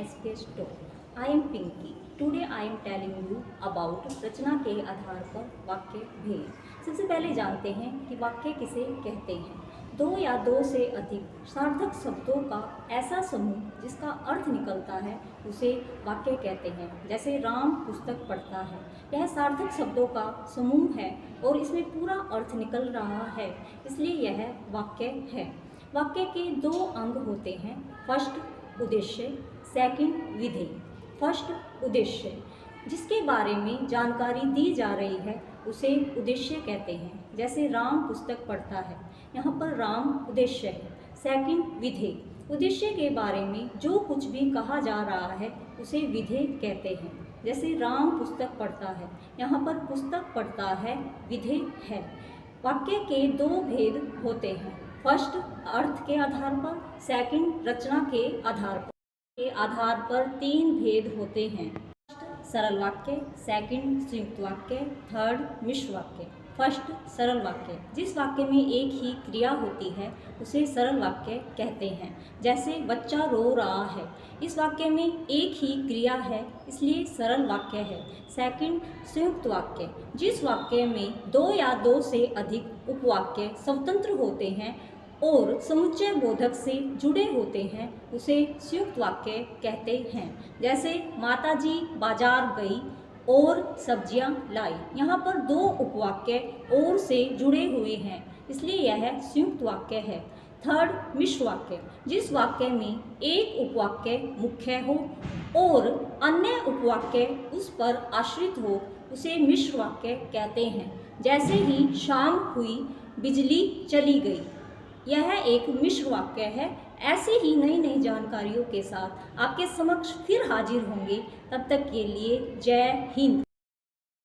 SPS Talk. I am Pinky. Today I am telling you about रचना के आधार पर वाक्य भेद। सबसे पहले जानते हैं कि वाक्य किसे कहते हैं। दो या दो से अधिक सार्थक शब्दों का ऐसा समूह जिसका अर्थ निकलता है उसे वाक्य कहते हैं। जैसे राम पुस्तक पढ़ता है, यह सार्थक शब्दों का समूह है और इसमें पूरा अर्थ निकल रहा है, इसलिए यह वाक्य है। वाक्य के दो अंग होते हैं, फर्स्ट उद्देश्य, सेकंड विधेय। फर्स्ट उद्देश्य, जिसके बारे में जानकारी दी जा रही है उसे उद्देश्य कहते हैं। जैसे राम पुस्तक पढ़ता है, यहाँ पर राम उद्देश्य है। सेकंड विधेय, उद्देश्य के बारे में जो कुछ भी कहा जा रहा है उसे विधेय कहते हैं। जैसे राम पुस्तक पढ़ता है, यहाँ पर पुस्तक पढ़ता है विधेय है। वाक्य के दो भेद होते हैं, फर्स्ट अर्थ के आधार पर, सेकंड रचना के आधार पर तीन भेद होते हैं। फर्स्ट सरल वाक्य, सेकंड संयुक्त वाक्य, थर्ड मिश्र वाक्य। फर्स्ट सरल वाक्य, जिस वाक्य में एक ही क्रिया होती है उसे सरल वाक्य कहते हैं। जैसे बच्चा रो रहा है, इस वाक्य में एक ही क्रिया है इसलिए सरल वाक्य है। सेकंड संयुक्त वाक्य, जिस वाक्य में दो या दो से अधिक उपवाक्य स्वतंत्र होते हैं और समुच्चय बोधक से जुड़े होते हैं उसे संयुक्त वाक्य कहते हैं। जैसे माताजी बाजार गई और सब्जियां लाई, यहाँ पर दो उपवाक्य और से जुड़े हुए हैं इसलिए यह संयुक्त वाक्य है। थर्ड मिश्र वाक्य, जिस वाक्य में एक उपवाक्य मुख्य हो और अन्य उपवाक्य उस पर आश्रित हो उसे मिश्र वाक्य कहते हैं। जैसे ही शाम हुई बिजली चली गई, यह एक मिश्र वाक्य है। ऐसे ही नई नई जानकारियों के साथ आपके समक्ष फिर हाजिर होंगे। तब तक के लिए जय हिंद।